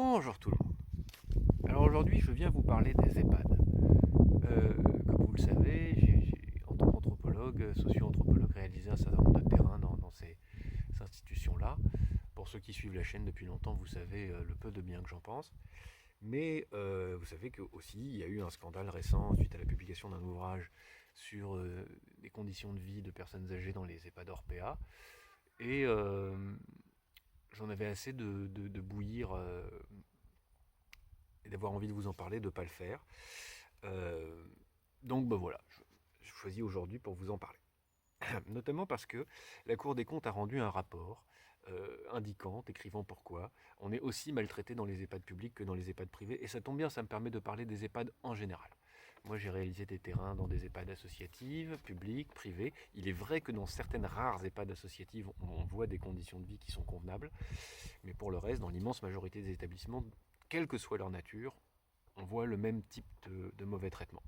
Bonjour tout le monde. Alors aujourd'hui, je viens vous parler des EHPAD. Comme vous le savez, en tant qu'anthropologue, socio-anthropologue, réalisé un certain nombre de terrains dans ces institutions-là. Pour ceux qui suivent la chaîne depuis longtemps, vous savez le peu de bien que j'en pense. Mais vous savez qu'aussi, il y a eu un scandale récent suite à la publication d'un ouvrage sur les conditions de vie de personnes âgées dans les EHPAD hors PA. Et j'en avais assez de bouillir et d'avoir envie de vous en parler, de ne pas le faire. Euh, donc ben voilà, je choisis aujourd'hui pour vous en parler. Notamment parce que la Cour des comptes a rendu un rapport indiquant, écrivant pourquoi on est aussi maltraité dans les EHPAD publics que dans les EHPAD privés. Et ça tombe bien, ça me permet de parler des EHPAD en général. Moi, j'ai réalisé des terrains dans des EHPAD associatives, publiques, privées. Il est vrai que dans certaines rares EHPAD associatives, on voit des conditions de vie qui sont convenables. Mais pour le reste, dans l'immense majorité des établissements, quelle que soit leur nature, on voit le même type de mauvais traitement.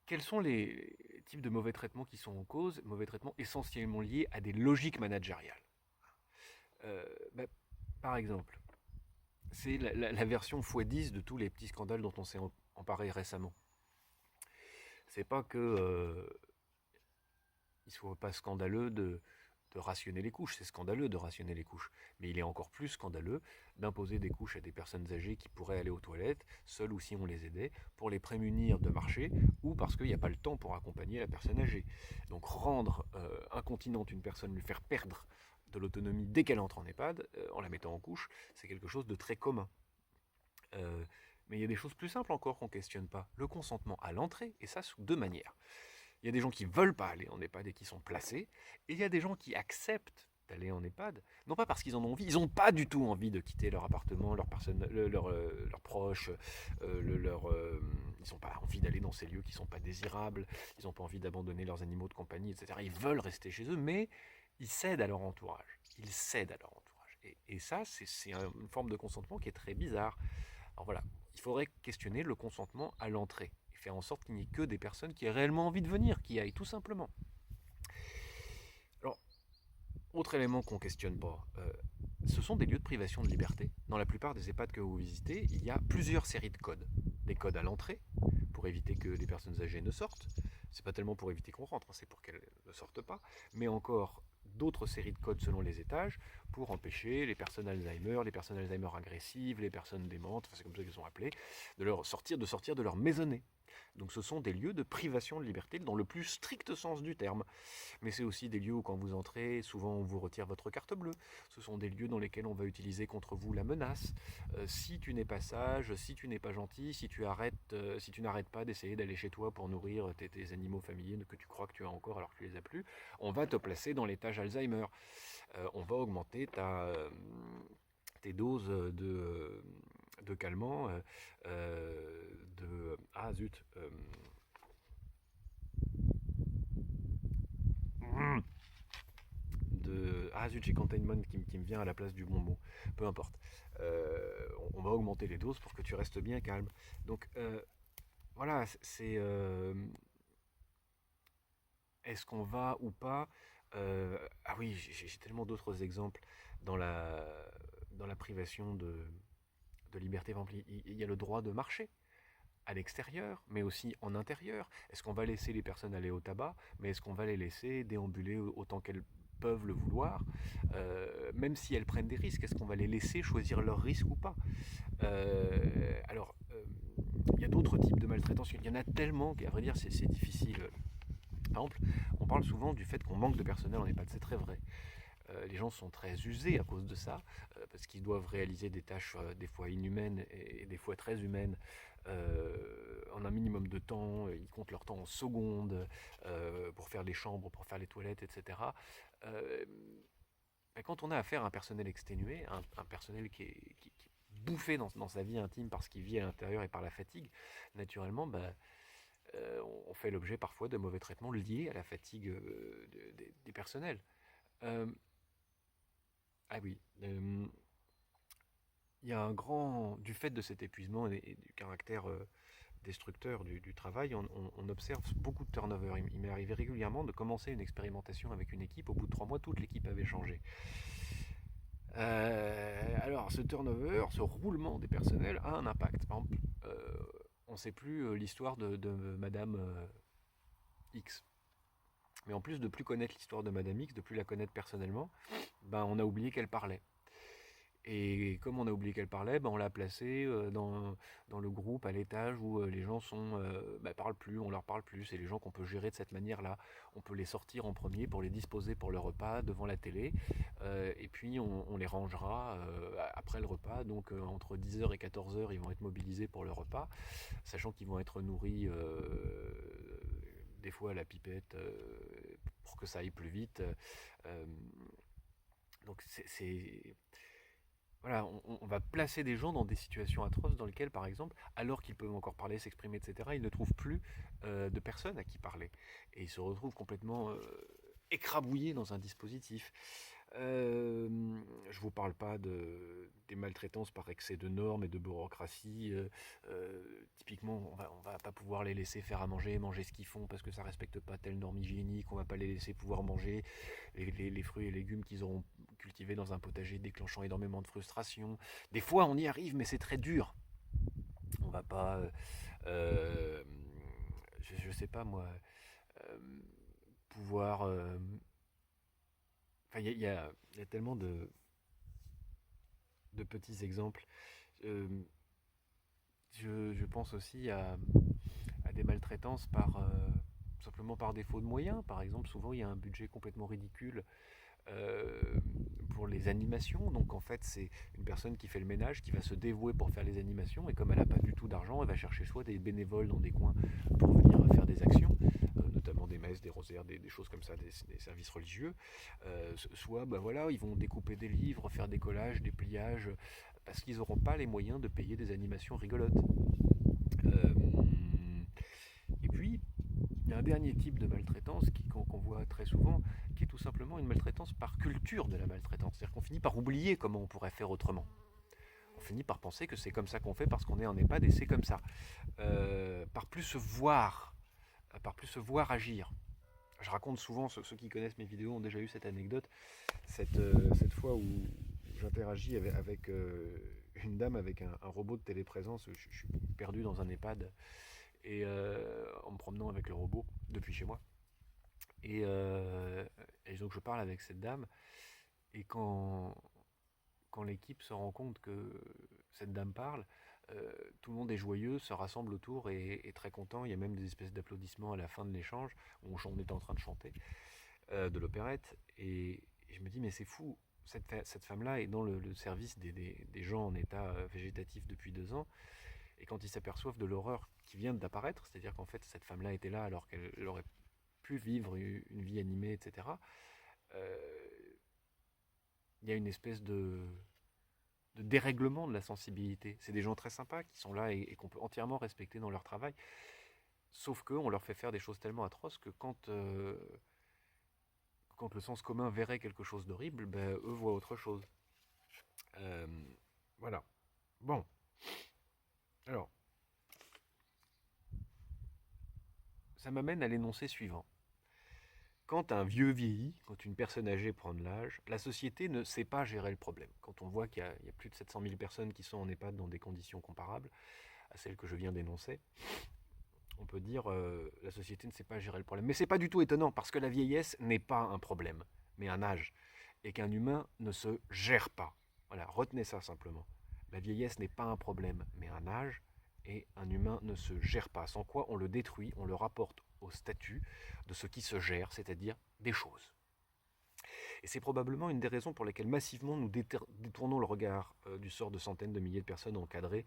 Quels sont les types de mauvais traitements qui sont en cause? Mauvais traitements essentiellement liés à des logiques managériales. Euh, bah, Par exemple, c'est la version x10 de tous les petits scandales dont on s'est emparé récemment. C'est pas que il soit pas scandaleux de rationner les couches, c'est scandaleux de rationner les couches, mais il est encore plus scandaleux d'imposer des couches à des personnes âgées qui pourraient aller aux toilettes, seules ou si on les aidait, pour les prémunir de marcher, ou parce qu'il n'y a pas le temps pour accompagner la personne âgée. Donc rendre incontinente une personne, lui faire perdre de l'autonomie dès qu'elle entre en EHPAD, en la mettant en couche, c'est quelque chose de très commun. Euh, mais il y a des choses plus simples encore qu'on ne questionne pas. Le consentement à l'entrée, et ça sous deux manières. Il y a des gens qui ne veulent pas aller en EHPAD et qui sont placés, et il y a des gens qui acceptent d'aller en EHPAD, non pas parce qu'ils en ont envie, ils n'ont pas du tout envie de quitter leur appartement, leurs proches, ils n'ont pas envie d'aller dans ces lieux qui ne sont pas désirables, ils n'ont pas envie d'abandonner leurs animaux de compagnie, etc. Ils veulent rester chez eux, mais ils cèdent à leur entourage. Ils cèdent à leur entourage. Et ça, c'est une forme de consentement qui est très bizarre. Alors voilà, il faudrait questionner le consentement à l'entrée et faire en sorte qu'il n'y ait que des personnes qui aient réellement envie de venir, qui aillent tout simplement. Alors, autre élément qu'on ne questionne pas, ce sont des lieux de privation de liberté. Dans la plupart des EHPAD que vous visitez, il y a plusieurs séries de codes. Des codes à l'entrée, pour éviter que les personnes âgées ne sortent. C'est pas tellement pour éviter qu'on rentre, c'est pour qu'elles ne sortent pas. Mais encore d'autres séries de codes selon les étages pour empêcher les personnes Alzheimer agressives, les personnes démentes, c'est comme ça qu'elles sont appelées, de sortir de leur maisonnée. Donc ce sont des lieux de privation de liberté dans le plus strict sens du terme. Mais c'est aussi des lieux où quand vous entrez, souvent on vous retire votre carte bleue. Ce sont des lieux dans lesquels on va utiliser contre vous la menace. Si tu n'es pas sage, si tu n'es pas gentil, si tu n'arrêtes pas d'essayer d'aller chez toi pour nourrir tes animaux familiers que tu crois que tu as encore alors que tu les as plus, on va te placer dans l'étage Alzheimer. On va augmenter tes doses de calmants, ah zut, ah zut, j'ai containment qui me vient à la place du bonbon. Peu importe. On va augmenter les doses pour que tu restes bien calme. Donc voilà, c'est est-ce qu'on va ou pas ah oui, j'ai tellement d'autres exemples dans la privation de liberté. Il y a le droit de marcher à l'extérieur, mais aussi en intérieur. Est-ce qu'on va laisser les personnes aller au tabac, mais est-ce qu'on va les laisser déambuler autant qu'elles peuvent le vouloir, même si elles prennent des risques? Est-ce qu'on va les laisser choisir leurs risques ou pas? Alors, il y a d'autres types de maltraitance. Il y en a tellement qu'à vrai dire, c'est difficile. Par exemple, on parle souvent du fait qu'on manque de personnel en EHPAD, c'est très vrai. Les gens sont très usés à cause de ça, parce qu'ils doivent réaliser des tâches des fois inhumaines et des fois très humaines en un minimum de temps. Ils comptent leur temps en secondes pour faire les chambres, pour faire les toilettes, etc. Euh, Quand on a affaire à un personnel exténué, un personnel qui est bouffé dans sa vie intime parce qu'il vit à l'intérieur et par la fatigue, naturellement, on fait l'objet parfois de mauvais traitements liés à la fatigue des personnels. Euh, ah oui, il y a du fait de cet épuisement et du caractère destructeur du travail, on observe beaucoup de turnover. Il m'est arrivé régulièrement de commencer une expérimentation avec une équipe. Au bout de 3 mois, toute l'équipe avait changé. Alors, ce turnover, ce roulement des personnels a un impact. Par exemple, on ne sait plus l'histoire de Madame X. Mais en plus de plus connaître l'histoire de Madame X, de plus la connaître personnellement, ben, on a oublié qu'elle parlait. Et comme on a oublié qu'elle parlait, ben on l'a placée dans le groupe à l'étage où les gens parlent plus, on leur parle plus. C'est les gens qu'on peut gérer de cette manière-là. On peut les sortir en premier pour les disposer pour le repas devant la télé. Et puis on les rangera après le repas. Donc entre 10h et 14h, ils vont être mobilisés pour le repas, sachant qu'ils vont être nourris des fois à la pipette pour que ça aille plus vite. Euh, donc voilà, on va placer des gens dans des situations atroces dans lesquelles, par exemple, alors qu'ils peuvent encore parler, s'exprimer, etc., ils ne trouvent plus de personnes à qui parler. Et ils se retrouvent complètement écrabouillés dans un dispositif. Euh, je ne vous parle pas des maltraitances par excès de normes et de bureaucratie. Typiquement, on va pas pouvoir les laisser faire à manger ce qu'ils font parce que ça ne respecte pas telle norme hygiénique. On ne va pas les laisser pouvoir manger les fruits et légumes qu'ils auront cultivés dans un potager, déclenchant énormément de frustration. Des fois, on y arrive, mais c'est très dur. On va pas, je sais pas moi, euh, pouvoir. Enfin, il y a tellement de petits exemples. Euh, je pense aussi à des maltraitances simplement par défaut de moyens. Par exemple, souvent il y a un budget complètement ridicule euh, pour les animations. Donc en fait, c'est une personne qui fait le ménage, qui va se dévouer pour faire les animations. Et comme elle n'a pas du tout d'argent, elle va chercher soit des bénévoles dans des coins pour venir faire des actions, notamment des messes, des rosaires, des choses comme ça, des services religieux. Soit, bah voilà, ils vont découper des livres, faire des collages, des pliages, parce qu'ils n'auront pas les moyens de payer des animations rigolotes. Euh, et puis, il y a un dernier type de maltraitance qu'on voit très souvent, qui est tout simplement une maltraitance par culture de la maltraitance. C'est-à-dire qu'on finit par oublier comment on pourrait faire autrement. On finit par penser que c'est comme ça qu'on fait parce qu'on est en EHPAD et c'est comme ça. Par plus se voir agir. Je raconte souvent, ceux qui connaissent mes vidéos ont déjà eu cette anecdote, cette fois où j'interagis avec une dame avec un robot de téléprésence. Je suis perdu dans un EHPAD et en me promenant avec le robot depuis chez moi. Et, euh, et donc je parle avec cette dame et quand l'équipe se rend compte que cette dame parle, tout le monde est joyeux, se rassemble autour et est très content. Il y a même des espèces d'applaudissements à la fin de l'échange où on était en train de chanter de l'opérette. Et je me dis mais c'est fou, cette femme-là est dans le service des gens en état végétatif depuis 2 ans. Et quand ils s'aperçoivent de l'horreur qui vient d'apparaître, c'est-à-dire qu'en fait cette femme-là était là alors qu'elle aurait pu vivre une vie animée, etc., euh, il y a une espèce de dérèglement de la sensibilité. C'est des gens très sympas qui sont là et qu'on peut entièrement respecter dans leur travail, sauf qu'on leur fait faire des choses tellement atroces que quand le sens commun verrait quelque chose d'horrible, ben, eux voient autre chose. Euh, voilà. Bon. Alors, ça m'amène à l'énoncé suivant. Quand un vieux vieillit, quand une personne âgée prend de l'âge, la société ne sait pas gérer le problème. Quand on voit qu'il y a plus de 700 000 personnes qui sont en EHPAD dans des conditions comparables à celles que je viens d'énoncer, on peut dire la société ne sait pas gérer le problème. Mais c'est pas du tout étonnant parce que la vieillesse n'est pas un problème, mais un âge, et qu'un humain ne se gère pas. Voilà, retenez ça simplement. La vieillesse n'est pas un problème, mais un âge, et un humain ne se gère pas. Sans quoi on le détruit, on le rapporte au statut de ce qui se gère, c'est-à-dire des choses. Et c'est probablement une des raisons pour lesquelles massivement nous détournons le regard du sort de centaines de milliers de personnes encadrées,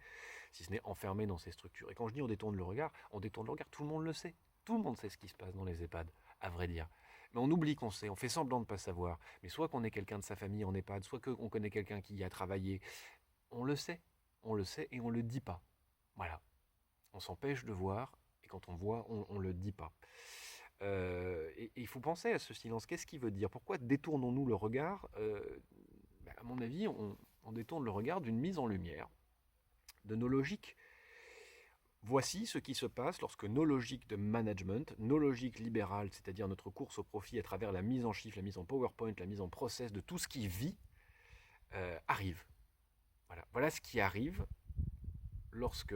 si ce n'est enfermées dans ces structures. Et quand je dis on détourne le regard, tout le monde le sait. Tout le monde sait ce qui se passe dans les EHPAD, à vrai dire. Mais on oublie qu'on sait, on fait semblant de ne pas savoir. Mais soit qu'on est quelqu'un de sa famille en EHPAD, soit qu'on connaît quelqu'un qui y a travaillé. On le sait et on ne le dit pas. Voilà. On s'empêche de voir, et quand on voit, on ne le dit pas. Et il faut penser à ce silence. Qu'est-ce qu'il veut dire? Pourquoi détournons-nous le regard? À mon avis, on détourne le regard d'une mise en lumière de nos logiques. Voici ce qui se passe lorsque nos logiques de management, nos logiques libérales, c'est-à-dire notre course au profit à travers la mise en chiffre, la mise en PowerPoint, la mise en process de tout ce qui vit, arrive. Voilà ce qui arrive lorsque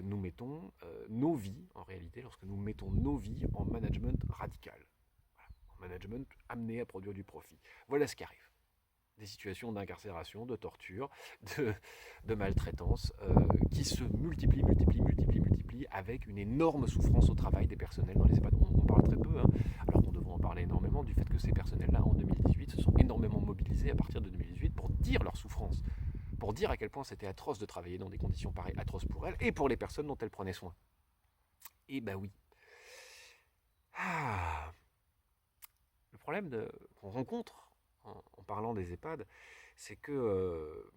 nous mettons nos vies, en réalité, lorsque nous mettons nos vies en management radical. Voilà, en management amené à produire du profit. Voilà ce qui arrive. Des situations d'incarcération, de torture, de maltraitance qui se multiplient avec une énorme souffrance au travail des personnels dans les EHPAD. On parle très peu, hein, alors qu'on devrait en parler énormément du fait que ces personnels-là, en 2018, se sont énormément mobilisés à partir de 2018 pour dire leur souffrance, pour dire à quel point c'était atroce de travailler dans des conditions pareilles, atroces pour elles et pour les personnes dont elles prenaient soin. Et ben oui. Ah. Le problème qu'on rencontre en parlant des EHPAD, c'est que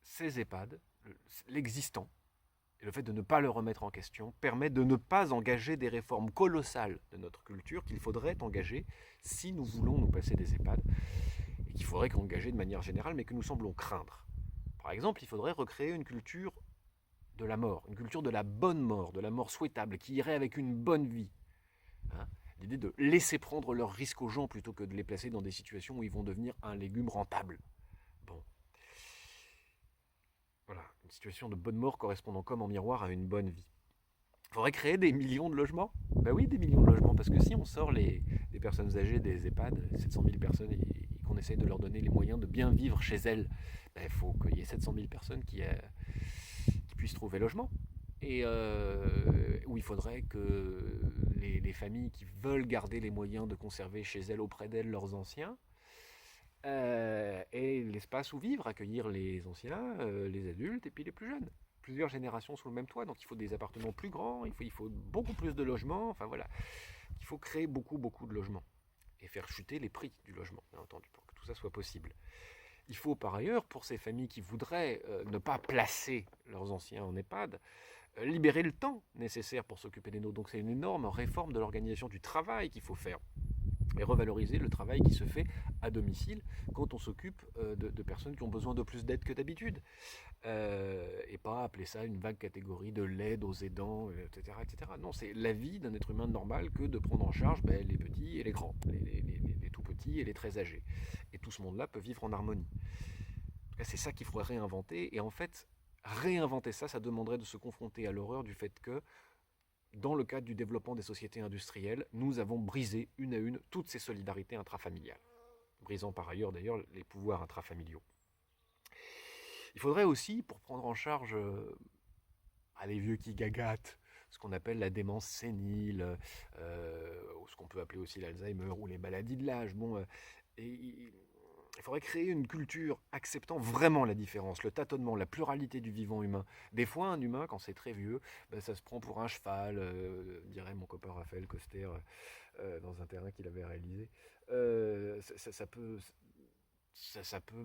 ces EHPAD, l'existant, et le fait de ne pas le remettre en question, permet de ne pas engager des réformes colossales de notre culture qu'il faudrait engager si nous voulons nous passer des EHPAD, et qu'il faudrait engager de manière générale, mais que nous semblons craindre. Par exemple, il faudrait recréer une culture de la mort, une culture de la bonne mort, de la mort souhaitable, qui irait avec une bonne vie. Hein, l'idée de laisser prendre leurs risques aux gens plutôt que de les placer dans des situations où ils vont devenir un légume rentable. Bon. Voilà, une situation de bonne mort correspondant comme en miroir à une bonne vie. Il faudrait créer des millions de logements. Ben oui, des millions de logements, parce que si on sort des personnes âgées des EHPAD, 700 000 personnes, et qu'on essaye de leur donner les moyens de bien vivre chez elles, il faut qu'il y ait 700 000 personnes qui puissent trouver logement. Et où il faudrait que les familles qui veulent garder les moyens de conserver chez elles, auprès d'elles, leurs anciens, aient l'espace où vivre, accueillir les anciens, les adultes et puis les plus jeunes. Plusieurs générations sous le même toit, donc il faut des appartements plus grands, il faut beaucoup plus de logements, enfin voilà. Il faut créer beaucoup de logements et faire chuter les prix du logement, bien entendu, pour que tout ça soit possible. Il faut par ailleurs, pour ces familles qui voudraient ne pas placer leurs anciens en EHPAD, libérer le temps nécessaire pour s'occuper des nôtres. Donc c'est une énorme réforme de l'organisation du travail qu'il faut faire. Et revaloriser le travail qui se fait à domicile quand on s'occupe de personnes qui ont besoin de plus d'aide que d'habitude. Et pas appeler ça une vague catégorie de l'aide aux aidants, etc., etc. Non, c'est la vie d'un être humain normal que de prendre en charge les petits et les grands, les tout petits et les très âgés. Et tout ce monde-là peut vivre en harmonie. En tout cas, c'est ça qu'il faudrait réinventer. Et en fait, réinventer ça, ça demanderait de se confronter à l'horreur du fait que, dans le cadre du développement des sociétés industrielles, nous avons brisé une à une toutes ces solidarités intrafamiliales, brisant par ailleurs d'ailleurs les pouvoirs intrafamiliaux. Il faudrait aussi, pour prendre en charge les vieux qui gagatent, ce qu'on appelle la démence sénile, ou ce qu'on peut appeler aussi l'Alzheimer ou les maladies de l'âge, il faudrait créer une culture acceptant vraiment la différence, le tâtonnement, la pluralité du vivant humain. Des fois, un humain, quand c'est très vieux, ça se prend pour un cheval, dirait mon copain Raphaël Coster dans un terrain qu'il avait réalisé. Ça peut,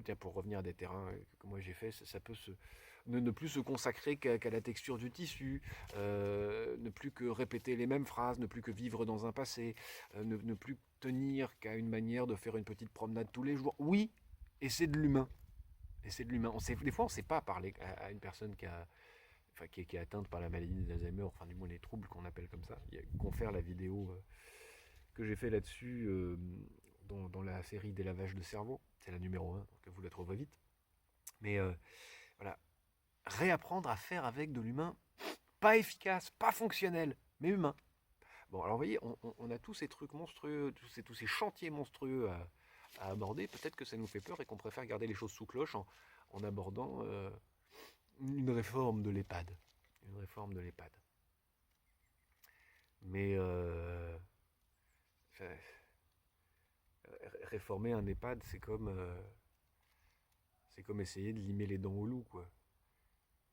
tiens, pour revenir à des terrains que moi j'ai fait, ça peut ne plus se consacrer qu'à la texture du tissu, ne plus que répéter les mêmes phrases, ne plus que vivre dans un passé, ne plus tenir qu'à une manière de faire une petite promenade tous les jours. Oui, et c'est de l'humain. Et c'est de l'humain. Des fois, on ne sait pas parler à une personne qui est atteinte par la maladie d'Alzheimer, enfin du moins les troubles qu'on appelle comme ça. Il y a confère la vidéo que j'ai fait là-dessus dans la série des lavages de cerveau. C'est la numéro 1, donc vous la trouverez vite. Mais voilà, réapprendre à faire avec de l'humain, pas efficace, pas fonctionnel, mais humain. Bon, alors vous voyez, on a tous ces trucs monstrueux, tous ces chantiers monstrueux à aborder. Peut-être que ça nous fait peur et qu'on préfère garder les choses sous cloche en abordant une réforme de l'EHPAD. Une réforme de l'EHPAD. Mais réformer un EHPAD, c'est comme essayer de limer les dents au loup, quoi.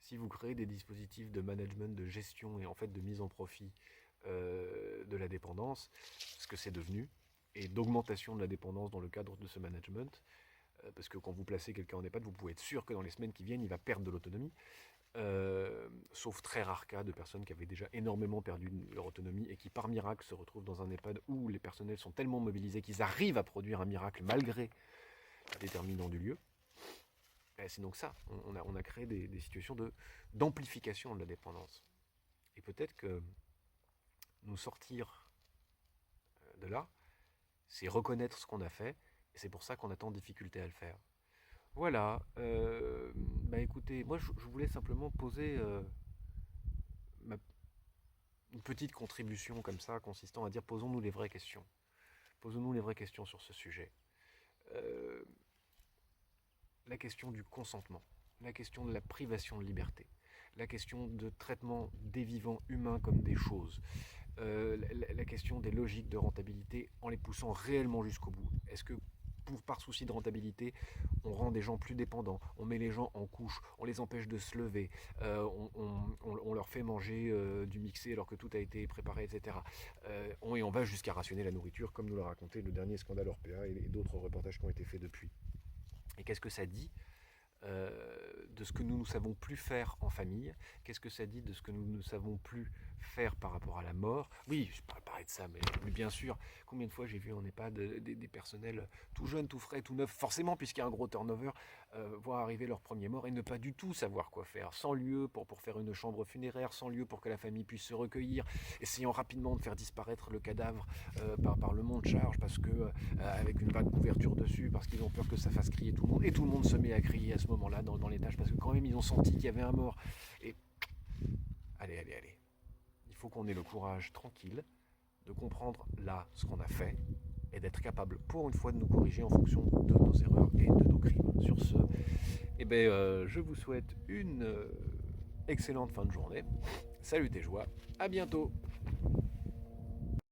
Si vous créez des dispositifs de management, de gestion et en fait de mise en profit de la dépendance, ce que c'est devenu, et d'augmentation de la dépendance dans le cadre de ce management, parce que quand vous placez quelqu'un en EHPAD, vous pouvez être sûr que dans les semaines qui viennent, il va perdre de l'autonomie, sauf très rare cas de personnes qui avaient déjà énormément perdu leur autonomie et qui par miracle se retrouvent dans un EHPAD où les personnels sont tellement mobilisés qu'ils arrivent à produire un miracle malgré les déterminants du lieu. C'est donc ça, on a créé des situations d'amplification de la dépendance. Et peut-être que nous sortir de là, c'est reconnaître ce qu'on a fait, Et c'est pour ça qu'on a tant de difficultés à le faire. Voilà, bah écoutez, moi je voulais simplement poser ma- une petite contribution comme ça, consistant à dire posons-nous les vraies questions. Posons-nous les vraies questions sur ce sujet. Euh, la question du consentement, la question de la privation de liberté, la question de traitement des vivants humains comme des choses, la question des logiques de rentabilité en les poussant réellement jusqu'au bout. Est-ce que par souci de rentabilité, on rend des gens plus dépendants, on met les gens en couche, on les empêche de se lever, on leur fait manger du mixé alors que tout a été préparé, etc. Et on va jusqu'à rationner la nourriture, comme nous l'a raconté le dernier scandale Orpea et d'autres reportages qui ont été faits depuis. Et qu'est-ce que ça dit de ce que nous ne savons plus faire en famille? Qu'est-ce que ça dit de ce que nous ne savons plus faire par rapport à la mort? Oui, je parle de ça, mais bien sûr, combien de fois j'ai vu en EHPAD des personnels tout jeunes, tout frais, tout neufs, forcément puisqu'il y a un gros turnover, voir arriver leur premier mort et ne pas du tout savoir quoi faire, sans lieu pour faire une chambre funéraire, sans lieu pour que la famille puisse se recueillir, essayant rapidement de faire disparaître le cadavre par le mont de charge, parce que avec une vague couverture dessus, parce qu'ils ont peur que ça fasse crier tout le monde, et tout le monde se met à crier à ce moment-là dans l'étage, parce que quand même ils ont senti qu'il y avait un mort. Et allez, il faut qu'on ait le courage tranquille de comprendre là ce qu'on a fait et d'être capable pour une fois de nous corriger en fonction de nos erreurs et de nos crimes. Sur ce, je vous souhaite une excellente fin de journée. Salut tes joies, à bientôt.